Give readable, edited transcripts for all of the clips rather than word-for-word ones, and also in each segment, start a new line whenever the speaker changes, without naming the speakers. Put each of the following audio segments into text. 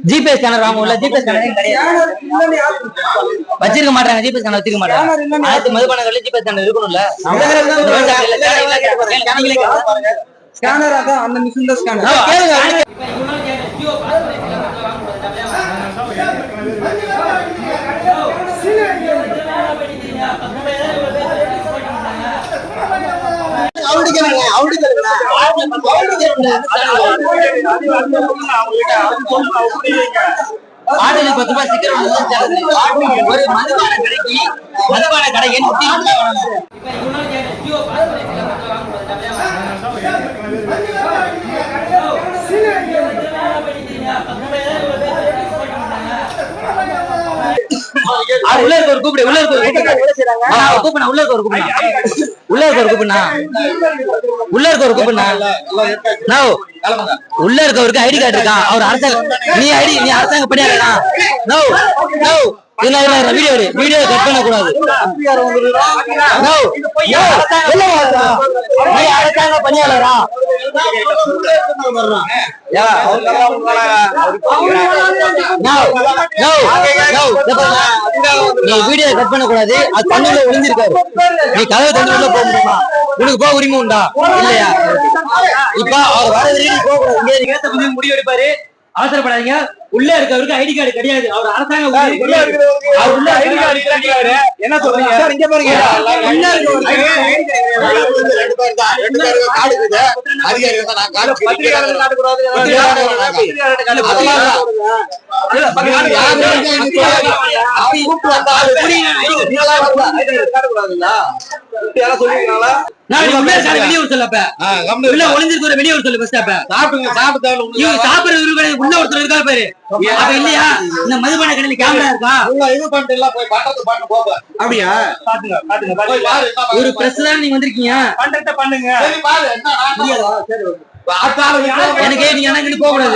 GPay scanner வாங்குவோம்ல, GPay scanner கிடையாது, வச்சிருக்க மாட்டாங்க. ஜிபே ஸ்கேனர் வச்சிருக்க மாட்டாங்க. அனைத்து மதுபானங்கள்ல ஜிபே ஸ்கேனர் இருக்கணும்ல.
ஸ்கேனர் அதான் அந்த மிஷின் தான் ஸ்கேனர்.
ஆடுல 10 ரூபாய் சீக்கிரம் ஒரு மதுபான கடைக்கு மதுபான கடை உள்ள இருக்க ஒரு கூப்பிடு, உள்ள இருக்க ஒரு கூப்பிடு, உள்ள இருக்க ஒரு கூப்பிடு, உள்ள இருக்க ஒரு கூப்பிடுனா, உள்ள இருக்க ஒரு கூப்பிடுனா, உள்ள இருக்கவருக்கு ஐடி கார்டு இருக்கா? அவர் அரசாங்க, நீ அரசாங்க பணியாளனா? நோ நோ, வீடியோ கட் பண்ண கூடாது. அரசாங்க பணியாளரா? வீடியோ கட் பண்ண கூடாது. அது தண்ணில ஒளிஞ்சிருக்காரு. நீ கதவு தண்ணிக்குள்ள போக முடியுமா? உனக்கு போக உரிமை உண்டா இல்லையா? இப்ப அவர் வர முடிவு எடுப்பாரு. அவசரப்படாதீங்க. உள்ள இருக்கவருக்கு ஐடி கார்டு கிடையாது. அவர் அரசாங்க என்ன சொல்றீங்க? இங்க பாருங்க, வெளியூர் சொல்லப்ப வெளியூர் சொல்லு. உள்ள ஒருத்தர் இருக்கா பாரு இல்லையா? இந்த மதுபான கடையில கேமரா இருக்கா? அப்படியா? ஒரு பிரஸ் தான் நீங்க வந்திருக்கீங்க. பண்ணுங்க. எனக்கு நீங்க என்ன போக கூடாது.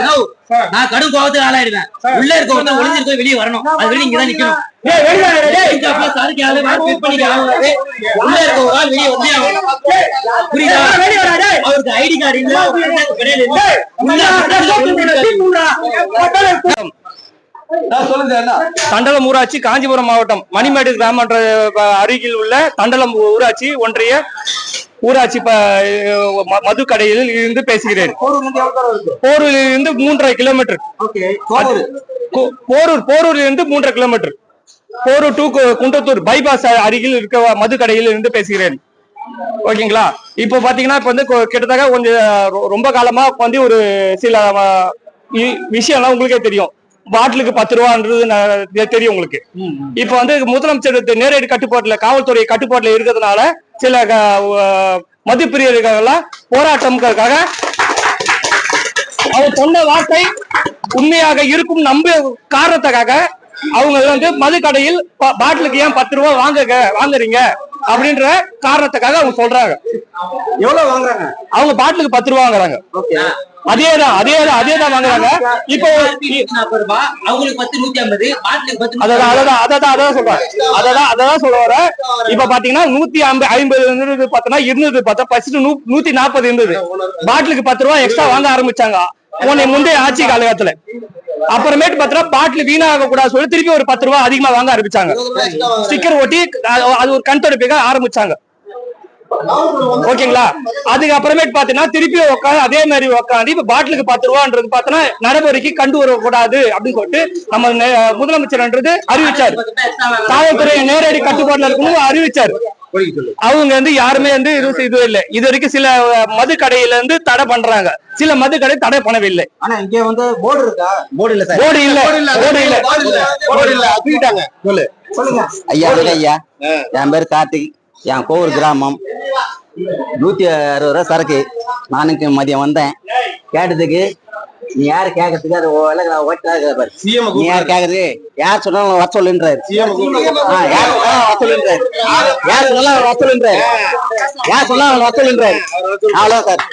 நான் கடும் கோபத்துக்கு ஆளாயிடுவேன். உள்ள இருக்க ஒருத்தர் ஒளிஞ்சிருக்க வெளியே வரணும். அது வெளியே இங்கதான் நிக்கணும். உள்ள இருக்க ஒரு ஆள் வெளியே வந்து புரியுதா? அவருக்கு ஐடி கார்டு இல்ல,
தண்டலம் ஊராட்சி, காஞ்சிபுரம் மாவட்டம் மணிமேடு கிராம அருகில் உள்ள தண்டலம் ஊராட்சி ஒன்றிய ஊராட்சி மது கடையில் இருந்து பேசுகிறேன். போரூரில் இருந்து 3.5 கிலோமீட்டர். போரூரில் இருந்து 3.5 kilometre. Porur to Kundrathur bypass அருகில் இருக்க மது கடையில் இருந்து பேசுகிறேன். ஓகேங்களா? இப்போ பாத்தீங்கன்னா இப்ப வந்து கிட்டத்தட்ட கொஞ்சம் ரொம்ப காலமா வந்து ஒரு சில விஷயம்லாம் உங்களுக்கே தெரியும். பாட்டிலுக்கு 10 ரூபான்றது தெரியும் உங்களுக்கு. இப்ப வந்து முதலமைச்சர் நேரடி கட்டுப்பாட்டுல, காவல்துறை கட்டுப்பாட்டுல இருக்கிறதுனால சில மது பிரியர்கள்லாம் போராட்டம்காக அவர் சொன்ன வார்த்தை உண்மையாக இருக்கும் நம்ப காரணத்துக்காக அவங்க வந்து மது கடையில் பாட்டிலுக்கு ஏன் 10 ரூபாய் வாங்குறீங்க அப்படின்ற காரணத்துக்காக அவங்க சொல்றாங்க.
எவ்வளவு வாங்குறாங்க?
அவங்க பாட்டிலுக்கு 10 ரூபாய் வாங்குறாங்க. அதேதான் வாங்குறாங்க. இப்போ
அவங்களுக்கு 10, 150,
அதான் சொல்ல வர. இப்ப பாத்தீங்கன்னா 150 இருந்தது, பார்த்தோம்னா இருந்தது பார்த்தா 140 இருந்தது. பாட்டிலுக்கு 10 ரூபாய் எக்ஸ்ட்ரா வாங்க ஆரம்பிச்சாங்க முந்தைய ஆட்சி காலகட்டத்துல. அப்புறமேட்டு பார்த்தா பாட்டில் வீணாக கூடாது சொல்லி திருப்பி ஒரு 10 ரூபாய் அதிகமா வாங்க ஆரம்பிச்சாங்க. ஸ்டிக்கர் ஒட்டி அது ஒரு கண் தொடர்புக்காக ஆரம்பிச்சாங்க. ஓகேங்களா? அதுக்கு அப்புறமேட்டு பாத்தீங்கன்னா திருப்பி உட்காந்து அதே மாதிரி உட்காந்து இப்ப பாட்டிலுக்கு 10 ரூபான்றது பாத்தீங்கன்னா நடைமுறைக்கு கண்டு வரக்கூடாது அப்படின்னு சொல்லிட்டு நம்ம முதலமைச்சர்ன்றது அறிவிச்சாரு. காவல்துறை நேரடி கட்டுப்பாட்டுல இருக்கணும் அறிவிச்சாரு. அவங்க வந்து யாருமே வந்து இதுவும் இல்லை. இது வரைக்கும் சில மது கடையில இருந்து தடை பண்றாங்க, சில மது கடை தடை பண்ணவில்லை.
ஆனா இங்க வந்து போர்டு இருக்கா?
போர்டு இல்ல.
சொல்லு சொல்லுங்க
ஐயா. என் பேரு கார்த்திக். என் கோவூர் கிராமம். 160 ரூபா சரக்கு. நானுக்கு மதியம் வந்தேன். கேட்டதுக்கு நீ யாரு கேட்கறதுக்கு அது பாரு. நீ யாரு கேக்குறதுக்கு யார் சொன்னாலும் வர சொல்லுன்றாரு. யார் சொன்னாலும் வர சொல்லுன்றாரு. அவ்வளவு சார்.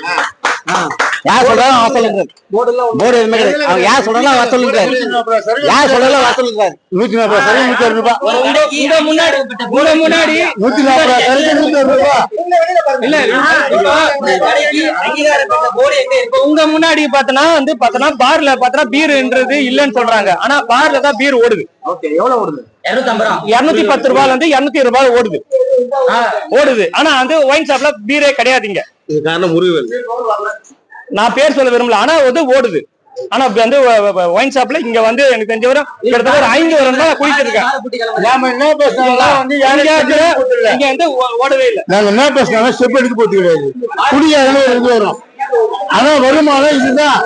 யார் சொல்றாலும் வசூல் இருக்காது. போர்டு எதுவுமே கிடையாது. அவங்க யார் சொல்றாலும் வசூல் இருக்காது. யார் சொல்றாலும் வசூல் இருக்காது.
140 சரி 160 ரூபாய்.
உங்க முன்னாடி
140 சரி 160 ரூபாய்.
இல்ல உங்க முன்னாடி பாத்தனா பார்ல பாத்தனா பீர்ன்றது இல்லன்னு சொல்றாங்க. ஆனா பார்ல தான் பீர் ஓடுது.
ஓகே, எவ்வளவு ஓடுது?
210 ரூபாயில இருந்து 220 ரூபாய் ஓடுது. ஆனா வந்து ஒயின் ஷாப்ல பீரே கிடையாதுங்க.
இது காரணம் முருகவேல்.
நான் பேர் சொல்ல விரும்பல, ஆனா வந்து ஓடுது. ஆனா வந்து ஒயின் ஷாப்ல இங்க வந்து எனக்கு தெரிஞ்ச வரை கிட்டத்தட்ட ஒரு 5 வருடம் தான் குடிச்சிட்டு இருக்கேன்.
நாம என்ன பேசுறோம் வந்து
இங்க வந்து ஓடவே இல்லை.
நாங்க என்ன பேசுனாலும் ஸ்டெப் எடுத்து போட்டு கிடையாது. குடியாத வரும். ஆனா வருமானம் இதுதான்.